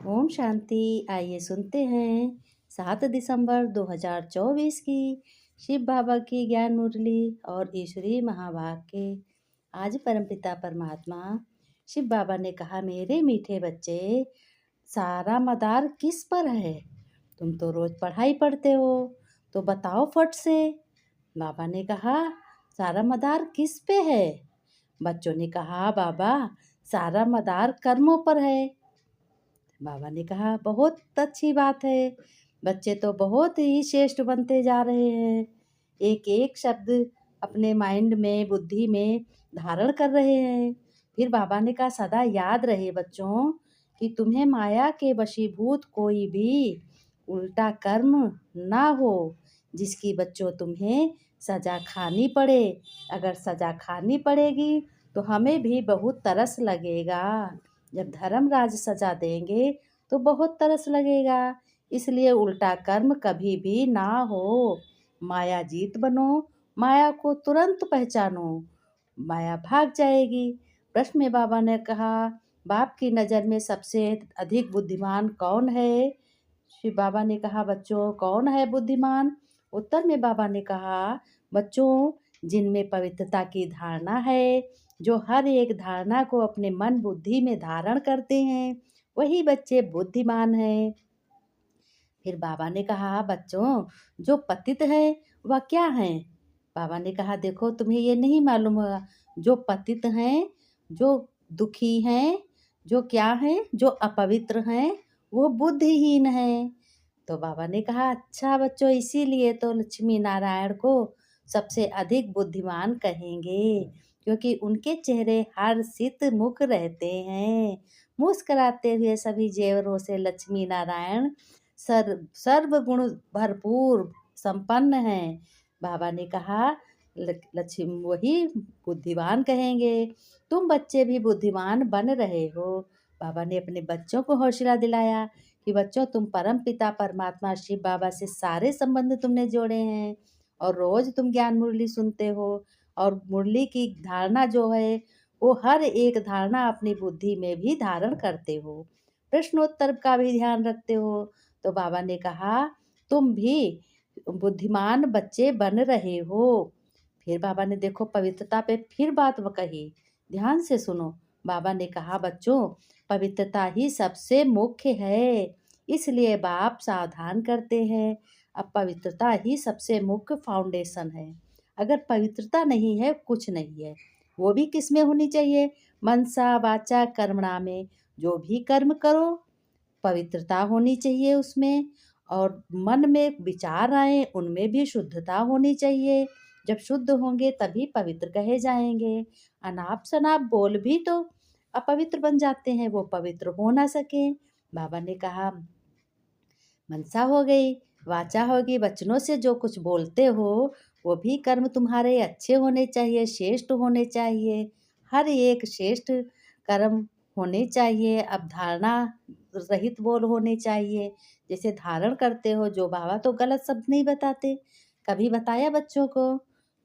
ओम शांति। आइए सुनते हैं 7 दिसंबर 2024 की शिव बाबा की ज्ञान मुरली और ईश्वरीय महावाक्य। आज परमपिता परमात्मा शिव बाबा ने कहा, मेरे मीठे बच्चे, सारा मदार किस पर है? तुम तो रोज पढ़ाई पढ़ते हो, तो बताओ फट से। बाबा ने कहा, सारा मदार किस पे है? बच्चों ने कहा, बाबा सारा मदार कर्मों पर है। बाबा ने कहा, बहुत अच्छी बात है, बच्चे तो बहुत ही श्रेष्ठ बनते जा रहे हैं। एक एक शब्द अपने माइंड में, बुद्धि में धारण कर रहे हैं। फिर बाबा ने कहा, सदा याद रहे बच्चों कि तुम्हें माया के वशीभूत कोई भी उल्टा कर्म ना हो, जिसकी बच्चों तुम्हें सजा खानी पड़े। अगर सजा खानी पड़ेगी तो हमें भी बहुत तरस लगेगा। जब धर्मराज सजा देंगे तो बहुत तरस लगेगा। इसलिए उल्टा कर्म कभी भी ना हो। माया जीत बनो, माया को तुरंत पहचानो, माया भाग जाएगी। प्रश्न में बाबा ने कहा, बाप की नज़र में सबसे अधिक बुद्धिमान कौन है? शिव बाबा ने कहा, बच्चों कौन है बुद्धिमान? उत्तर में बाबा ने कहा, बच्चों जिनमें पवित्रता की धारणा है, जो हर एक धारणा को अपने मन बुद्धि में धारण करते हैं, वही बच्चे बुद्धिमान हैं। फिर बाबा ने कहा, बच्चों जो पतित है वह क्या है? बाबा ने कहा, देखो तुम्हें ये नहीं मालूम होगा, जो पतित हैं, जो दुखी हैं, जो क्या हैं, जो अपवित्र हैं, वो बुद्धिहीन हैं। तो बाबा ने कहा, अच्छा बच्चों, इसीलिए तो लक्ष्मी नारायण को सबसे अधिक बुद्धिमान कहेंगे, क्योंकि उनके चेहरे हर्षित मुख रहते हैं। मुस्कुराते हुए सभी जेवरों से लक्ष्मी नारायण सर्व गुण भरपूर संपन्न हैं। बाबा ने कहा, लक्ष्मी वही बुद्धिमान कहेंगे। तुम बच्चे भी बुद्धिमान बन रहे हो। बाबा ने अपने बच्चों को हौसला दिलाया कि बच्चों, तुम परम पिता परमात्मा शिव बाबा से सारे संबंध तुमने जोड़े हैं और रोज तुम ज्ञान मुरली सुनते हो, और मुरली की धारणा जो है वो हर एक धारणा अपनी बुद्धि में भी धारण करते हो, प्रश्नोत्तर का भी ध्यान रखते हो। तो बाबा ने कहा, तुम भी बुद्धिमान बच्चे बन रहे हो। फिर बाबा ने देखो पवित्रता पे फिर बात कही, ध्यान से सुनो। बाबा ने कहा, बच्चों पवित्रता ही सबसे मुख्य है, इसलिए बाप सावधान करते हैं। अब पवित्रता ही सबसे मुख्य फाउंडेशन है। अगर पवित्रता नहीं है, कुछ नहीं है। वो भी किस में होनी चाहिए? मनसा वाचा कर्मणा में। जो भी कर्म करो पवित्रता होनी चाहिए उसमें, और मन में विचार आए उनमें भी शुद्धता होनी चाहिए। जब शुद्ध होंगे तभी पवित्र कहे जाएंगे। अनाप शनाप बोल भी तो अपवित्र बन जाते हैं, वो पवित्र हो ना सके। बाबा ने कहा, मनसा हो गई, वाचा होगी, वचनों से जो कुछ बोलते हो वो भी कर्म तुम्हारे अच्छे होने चाहिए, श्रेष्ठ होने चाहिए। हर एक श्रेष्ठ कर्म होने चाहिए। अब धारणा रहित बोल होने चाहिए। जैसे धारण करते हो, जो बाबा तो गलत शब्द नहीं बताते। कभी बताया बच्चों को?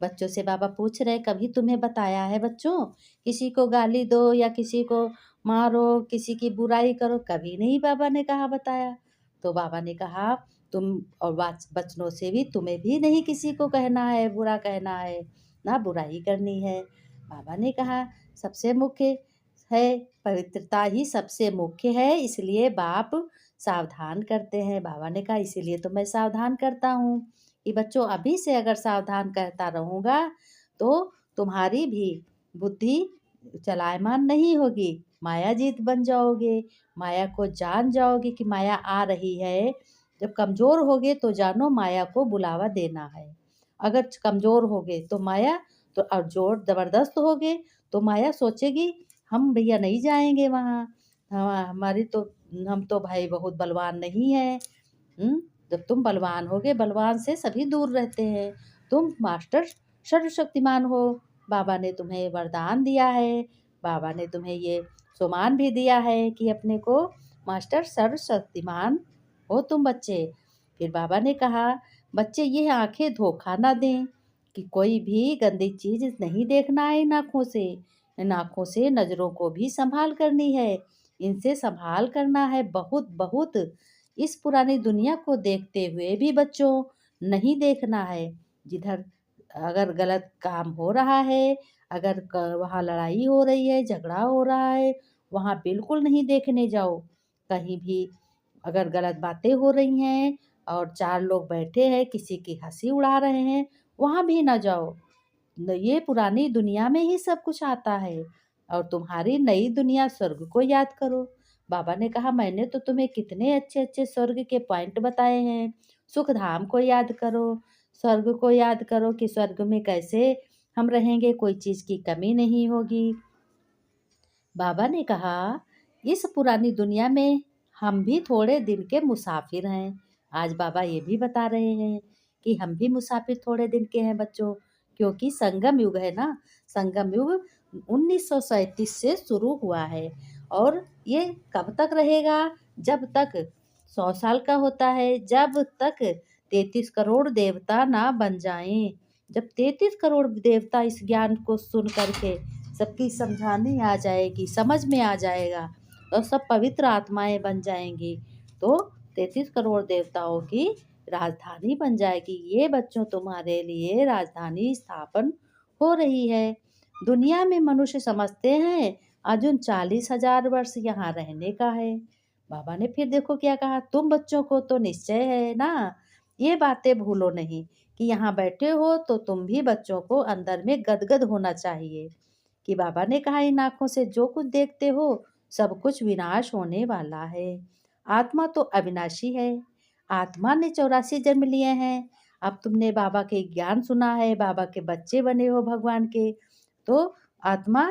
बच्चों से बाबा पूछ रहे, कभी तुम्हें बताया है बच्चों? किसी को गाली दो या किसी को मारो, किसी की बुराई करो, कभी नहीं बाबा ने कहा बताया। तो बाबा ने कहा, तुम और बचनों से भी तुम्हें भी नहीं किसी को कहना है, बुरा कहना है, ना बुराई करनी है। बाबा ने कहा, सबसे मुख्य है, पवित्रता ही सबसे मुख्य है, इसलिए बाप सावधान करते हैं। बाबा ने कहा, इसीलिए तो मैं सावधान करता हूँ कि बच्चों अभी से अगर सावधान करता रहूँगा तो तुम्हारी भी बुद्धि चलायमान नहीं होगी, मायाजीत बन जाओगे, माया को जान जाओगे कि माया आ रही है। जब कमज़ोर होगे तो जानो माया को बुलावा देना है। अगर कमज़ोर होगे तो माया, तो और जोर ज़बरदस्त होगे तो माया सोचेगी हम भैया नहीं जाएंगे वहाँ, हमारी तो, हम तो भाई बहुत बलवान नहीं है। जब तुम बलवान होगे, बलवान से सभी दूर रहते हैं। तुम मास्टर सर्वशक्तिमान हो। बाबा ने तुम्हें वरदान दिया है, बाबा ने तुम्हें ये सुमान भी दिया है कि अपने को मास्टर सर्वशक्तिमान हो तुम बच्चे। फिर बाबा ने कहा, बच्चे ये आंखें धोखा ना दें कि कोई भी गंदी चीज़ नहीं देखना है इन आँखों से। इन आँखों से नज़रों को भी संभाल करनी है। इनसे संभाल करना है बहुत बहुत। इस पुरानी दुनिया को देखते हुए भी बच्चों नहीं देखना है। जिधर अगर गलत काम हो रहा है, अगर वहाँ लड़ाई हो रही है, झगड़ा हो रहा है, वहाँ बिल्कुल नहीं देखने जाओ। कहीं भी अगर गलत बातें हो रही हैं और चार लोग बैठे हैं किसी की हंसी उड़ा रहे हैं, वहाँ भी ना जाओ। ये पुरानी दुनिया में ही सब कुछ आता है और तुम्हारी नई दुनिया स्वर्ग को याद करो। बाबा ने कहा मैंने तो तुम्हें कितने अच्छे अच्छे स्वर्ग के पॉइंट बताए हैं। सुख धाम को याद करो, स्वर्ग को याद करो कि स्वर्ग में कैसे हम रहेंगे, कोई चीज़ की कमी नहीं होगी। बाबा ने कहा इस पुरानी दुनिया में हम भी थोड़े दिन के मुसाफिर हैं। आज बाबा ये भी बता रहे हैं कि हम भी मुसाफिर थोड़े दिन के हैं बच्चों, क्योंकि संगम युग है ना। संगम युग 1937 से शुरू हुआ है और ये कब तक रहेगा? जब तक 100 साल का होता है, जब तक 33 करोड़ देवता ना बन जाएं। जब 33 करोड़ देवता इस ज्ञान को सुन करके सबकी समझाने आ जाएगी, समझ में आ जाएगा और सब पवित्र आत्माएं बन जाएंगी, तो 33 करोड़ देवताओं की राजधानी बन जाएगी। ये बच्चों तुम्हारे लिए राजधानी स्थापन हो रही है। दुनिया में मनुष्य समझते हैं अर्जुन 40,000 वर्ष यहाँ रहने का है। बाबा ने फिर देखो क्या कहा, तुम बच्चों को तो निश्चय है ना, ये बातें भूलो नहीं कि यहाँ बैठे हो तो तुम भी बच्चों को अंदर में गदगद होना चाहिए कि बाबा ने कहा इन आँखों से जो कुछ देखते हो सब कुछ विनाश होने वाला है। आत्मा तो अविनाशी है। आत्मा ने 84 जन्म लिए हैं। अब तुमने बाबा के ज्ञान सुना है, बाबा के बच्चे बने हो भगवान के, तो आत्मा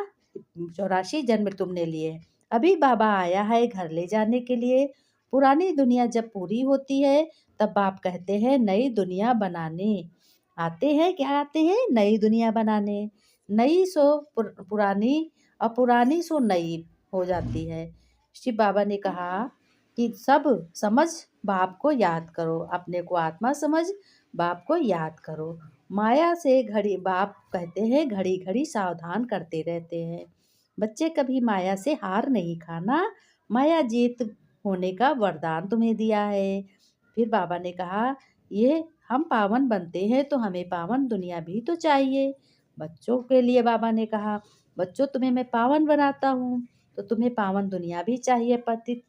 84 जन्म तुमने लिए। अभी बाबा आया है घर ले जाने के लिए। पुरानी दुनिया जब पूरी होती है तब बाप कहते हैं नई दुनिया बनाने आते हैं। क्या आते हैं? नई दुनिया बनाने। नई सो पुरानी और पुरानी सो नई हो जाती है। शिव बाबा ने कहा कि सब समझ बाप को याद करो, अपने को आत्मा समझ बाप को याद करो। माया से घड़ी बाप कहते हैं घड़ी घड़ी सावधान करते रहते हैं। बच्चे कभी माया से हार नहीं खाना, माया जीत होने का वरदान तुम्हें दिया है। फिर बाबा ने कहा ये हम पावन बनते हैं तो हमें पावन दुनिया भी तो चाहिए। बच्चों के लिए बाबा ने कहा बच्चों तुम्हें मैं पावन बनाता हूँ तो तुम्हें पावन दुनिया भी चाहिए, पतित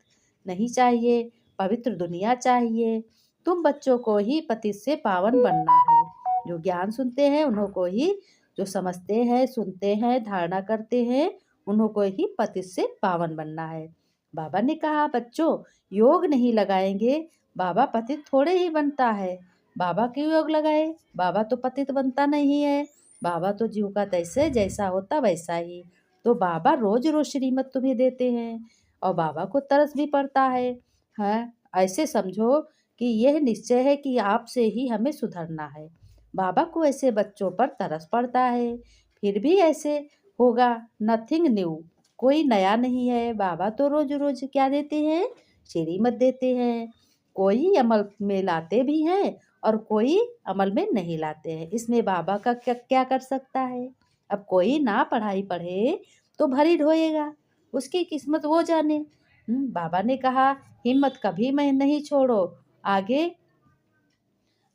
नहीं चाहिए, पवित्र दुनिया चाहिए। तुम बच्चों को ही पतित से पावन बनना है। जो ज्ञान सुनते हैं उन्हों को ही, जो समझते हैं, सुनते हैं, धारणा करते हैं, उन्हों को ही पतित से पावन बनना है। बाबा ने कहा बच्चों योग नहीं लगाएंगे बाबा पतित थोड़े ही बनता है। बाबा क्यों योग लगाए? बाबा तो पतित बनता नहीं है। बाबा तो जीव का तैसे जैसा होता वैसा ही। तो बाबा रोज रोज श्रीमत तुम्हें देते हैं और बाबा को तरस भी पड़ता है। हाँ, ऐसे समझो कि यह निश्चय है कि आपसे ही हमें सुधरना है। बाबा को ऐसे बच्चों पर तरस पड़ता है। फिर भी ऐसे होगा, नथिंग न्यू, कोई नया नहीं है। बाबा तो रोज रोज क्या देते हैं? श्रीमत देते हैं। कोई अमल में लाते भी हैं और कोई अमल में नहीं लाते हैं। इसमें बाबा का क्या क्या कर सकता है? अब कोई ना पढ़ाई पढ़े तो भरी ढोएगा, उसकी किस्मत वो जाने। बाबा ने कहा हिम्मत कभी मैं नहीं छोड़ो, आगे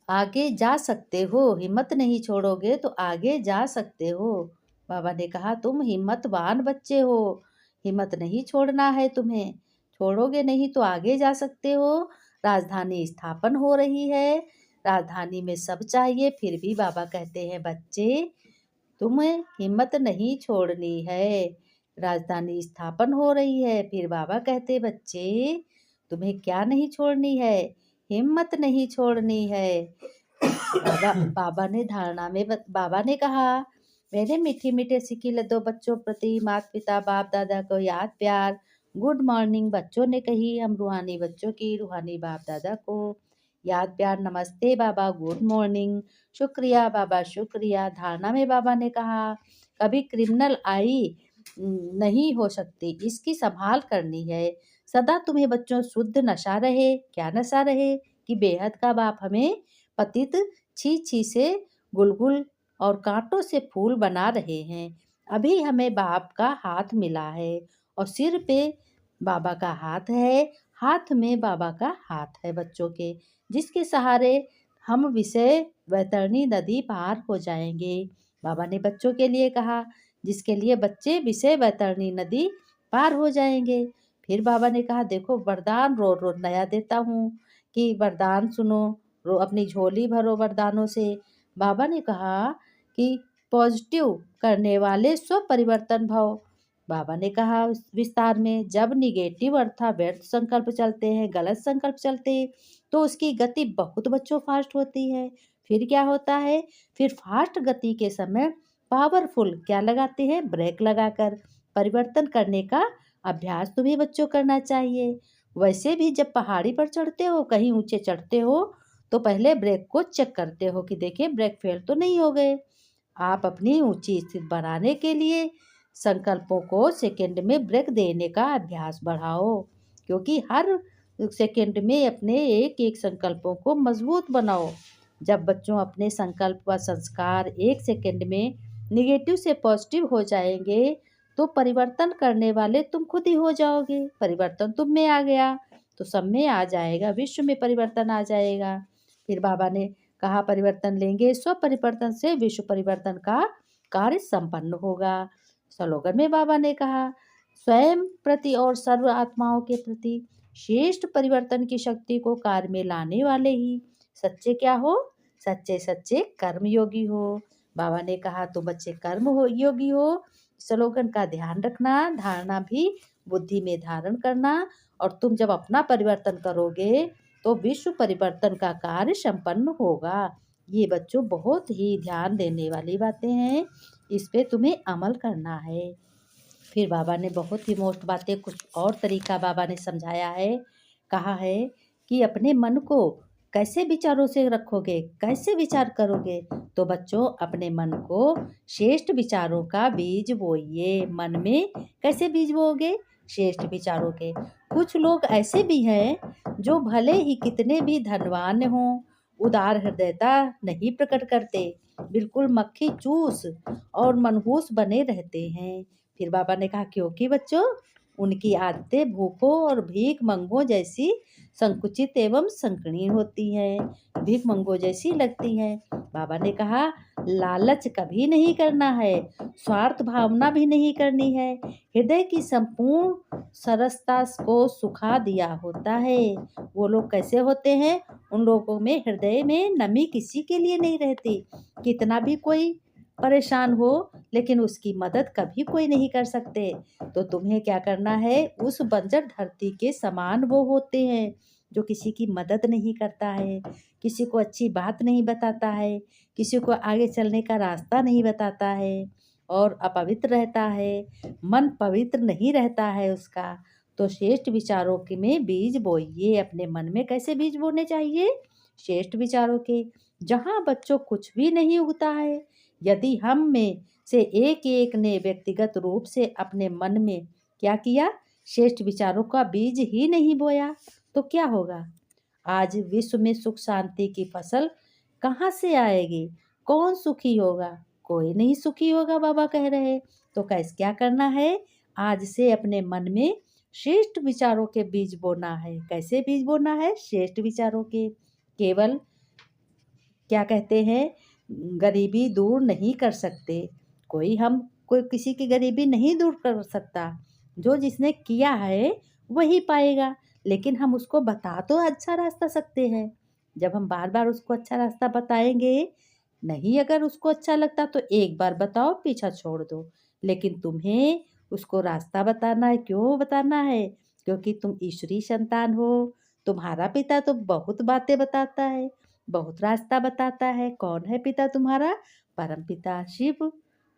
आगे जा सकते हो। हिम्मत नहीं छोड़ोगे तो आगे जा सकते हो। बाबा ने कहा तुम हिम्मतवान बच्चे हो, हिम्मत नहीं छोड़ना है तुम्हें। छोड़ोगे नहीं तो आगे जा सकते हो। राजधानी स्थापन हो रही है, राजधानी में सब चाहिए। फिर भी बाबा कहते हैं बच्चे तुम्हें हिम्मत नहीं छोड़नी है। राजधानी स्थापन हो रही है, फिर बाबा कहते बच्चे तुम्हें क्या नहीं छोड़नी है? हिम्मत नहीं छोड़नी है। बाबा ने धारणा में बाबा ने कहा मेरे मीठे मीठे सिक्के लद्दो बच्चों प्रति माता पिता बाप दादा को याद प्यार। गुड मॉर्निंग बच्चों ने कही, हम रूहानी बच्चों की रूहानी बाप दादा को याद प्यार। नमस्ते बाबा, गुड मॉर्निंग, शुक्रिया बाबा, शुक्रिया। धारणा में बाबा ने कहा कभी क्रिमिनल आई नहीं हो सकती, इसकी संभाल करनी है। सदा तुम्हें बच्चों शुद्ध नशा रहे। क्या नशा रहे? कि बेहद का बाप हमें पतित छी छी से गुलगुल और कांटों से फूल बना रहे हैं। अभी हमें बाप का हाथ मिला है और सिर पे बाबा का हाथ है, हाथ में बाबा का हाथ है बच्चों के, जिसके सहारे हम विषय वैतरणी नदी पार हो जाएंगे। बाबा ने बच्चों के लिए कहा, जिसके लिए बच्चे विषय वैतरणी नदी पार हो जाएंगे। फिर बाबा ने कहा, देखो वरदान रोज रोज नया देता हूँ कि वरदान सुनो, अपनी झोली भरो वरदानों से। बाबा ने कहा कि पॉजिटिव करने वाले स्व परिवर्तन भव। बाबा ने कहा विस्तार में, जब निगेटिव अर्थात व्यर्थ संकल्प चलते हैं, गलत संकल्प चलते हैं, तो उसकी गति बहुत बच्चों फास्ट होती है। फिर क्या होता है, फिर फास्ट गति के समय पावरफुल क्या लगाते हैं, ब्रेक लगाकर परिवर्तन करने का अभ्यास तुम्हें बच्चों करना चाहिए। वैसे भी जब पहाड़ी पर चढ़ते हो, कहीं ऊंचे चढ़ते हो, तो पहले ब्रेक को चेक करते हो कि देखिए ब्रेक फेल तो नहीं हो गए। आप अपनी ऊंची स्थिति बनाने के लिए संकल्पों को सेकंड में ब्रेक देने का अभ्यास बढ़ाओ, क्योंकि हर सेकंड में अपने एक एक संकल्पों को मजबूत बनाओ। जब बच्चों अपने संकल्प व संस्कार एक सेकंड में निगेटिव से पॉजिटिव हो जाएंगे, तो परिवर्तन करने वाले तुम खुद ही हो जाओगे। परिवर्तन तुम में आ गया तो सब में आ जाएगा, विश्व में परिवर्तन आ जाएगा। फिर बाबा ने कहा, परिवर्तन लेंगे, स्व परिवर्तन से विश्व परिवर्तन का कार्य संपन्न होगा। स्लोगन में बाबा ने कहा, स्वयं प्रति और सर्व आत्माओं के प्रति श्रेष्ठ परिवर्तन की शक्ति को कार्य में लाने वाले ही सच्चे क्या हो, सच्चे सच्चे कर्मयोगी हो। बाबा ने कहा, तो बच्चे कर्म हो योगी हो। स्लोगन का ध्यान रखना, धारणा भी बुद्धि में धारण करना, और तुम जब अपना परिवर्तन करोगे तो विश्व परिवर्तन का कार्य संपन्न होगा। ये बच्चों बहुत ही ध्यान देने वाली बातें हैं, इस पे तुम्हें अमल करना है। फिर बाबा ने बहुत ही मोस्ट बातें कुछ और तरीका बाबा ने समझाया है। कहा है कि अपने मन को कैसे विचारों से रखोगे, कैसे विचार करोगे, तो बच्चों अपने मन को श्रेष्ठ विचारों का बीज बोइए। मन में कैसे बीज बोओगे, श्रेष्ठ विचारों के। कुछ लोग ऐसे भी हैं जो भले ही कितने भी धनवान हों, उदार हृदयता नहीं प्रकट करते, बिल्कुल मक्खी चूस और मनहूस बने रहते हैं। फिर बाबा ने कहा, क्योंकि बच्चों उनकी आदतें भूखों और भीख मंगों जैसी संकुचित एवं संकीर्ण होती हैं, भीख मंगों जैसी लगती हैं। बाबा ने कहा, लालच कभी नहीं करना है, स्वार्थ भावना भी नहीं करनी है। हृदय की संपूर्ण सरसता को सुखा दिया होता है। वो लोग कैसे होते हैं, उन लोगों में हृदय में नमी किसी के लिए नहीं रहती। कितना भी कोई परेशान हो, लेकिन उसकी मदद कभी कोई नहीं कर सकते। तो तुम्हें क्या करना है, उस बंजर धरती के समान वो होते हैं जो किसी की मदद नहीं करता है, किसी को अच्छी बात नहीं बताता है, किसी को आगे चलने का रास्ता नहीं बताता है, और अपवित्र रहता है, मन पवित्र नहीं रहता है उसका। तो श्रेष्ठ विचारों के में बीज बोइए। अपने मन में कैसे बीज बोने चाहिए, श्रेष्ठ विचारों के। जहाँ बच्चों कुछ भी नहीं उगता है, यदि हम में से एक एक ने व्यक्तिगत रूप से अपने मन में क्या किया, श्रेष्ठ विचारों का बीज ही नहीं बोया, तो क्या होगा। आज विश्व में सुख शांति की फसल कहाँ से आएगी, कौन सुखी होगा, कोई नहीं सुखी होगा, बाबा कह रहे। तो कैसे क्या करना है, आज से अपने मन में श्रेष्ठ विचारों के बीज बोना है। कैसे बीज बोना है, श्रेष्ठ विचारों के। केवल क्या कहते हैं, गरीबी दूर नहीं कर सकते कोई किसी की गरीबी नहीं दूर कर सकता, जो जिसने किया है वही पाएगा। लेकिन हम उसको बता तो अच्छा रास्ता सकते हैं। जब हम बार बार उसको अच्छा रास्ता बताएंगे, नहीं अगर उसको अच्छा लगता तो एक बार बताओ, पीछा छोड़ दो, लेकिन तुम्हें उसको रास्ता बताना है। क्यों बताना है, क्योंकि तुम ईश्वरीय संतान हो। तुम्हारा पिता तो बहुत बातें बताता है, बहुत रास्ता बताता है। कौन है पिता तुम्हारा, परम पिता शिव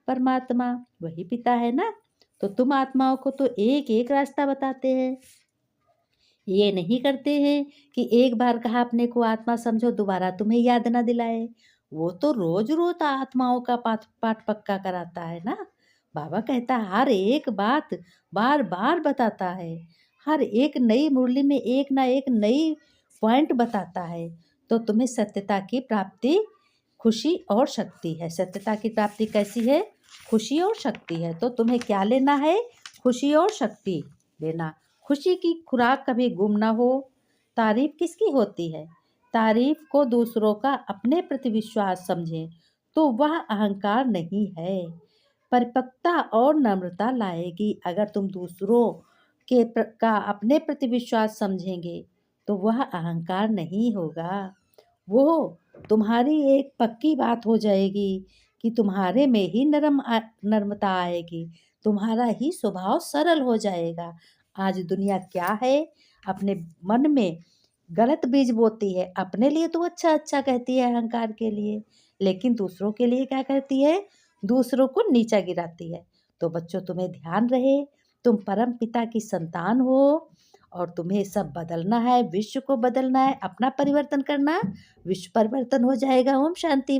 परमात्मा, वही पिता है ना। तो तुम आत्माओं को तो एक एक रास्ता बताते हैं। ये नहीं करते हैं कि एक बार कहा अपने को आत्मा समझो, दोबारा तुम्हें याद ना दिलाए। वो तो रोज रोज आत्माओं का पाठ पाठ पक्का कराता है ना। बाबा कहता है हर एक बात बार बार बताता है, हर एक नई मुरली में एक ना एक नई पॉइंट बताता है। तो तुम्हें सत्यता की प्राप्ति खुशी और शक्ति है। सत्यता की प्राप्ति कैसी है, खुशी और शक्ति है। तो तुम्हें क्या लेना है, खुशी और शक्ति लेना। खुशी की खुराक कभी गुम ना हो। तारीफ किसकी होती है? तारीफ को दूसरों का अपने प्रति विश्वास समझें तो वह अहंकार नहीं है, परिपक्वता और नम्रता लाएगी। अगर तुम दूसरों का अपने प्रति विश्वास समझेंगे तो वह अहंकार नहीं होगा, वो तुम्हारी एक पक्की बात हो जाएगी कि तुम्हारे में ही नर्मता आएगी, तुम्हारा ही स्वभाव सरल हो जाएगा। आज दुनिया क्या है, अपने मन में गलत बीज बोती है। अपने लिए तो अच्छा अच्छा कहती है अहंकार के लिए, लेकिन दूसरों के लिए क्या करती है? दूसरों को नीचा गिराती है। तो बच्चों, तुम्हें ध्यान रहे, तुम परम पिता की संतान हो और तुम्हें सब बदलना है, विश्व को बदलना है, अपना परिवर्तन करना, विश्व परिवर्तन हो जाएगा। ओम शांति।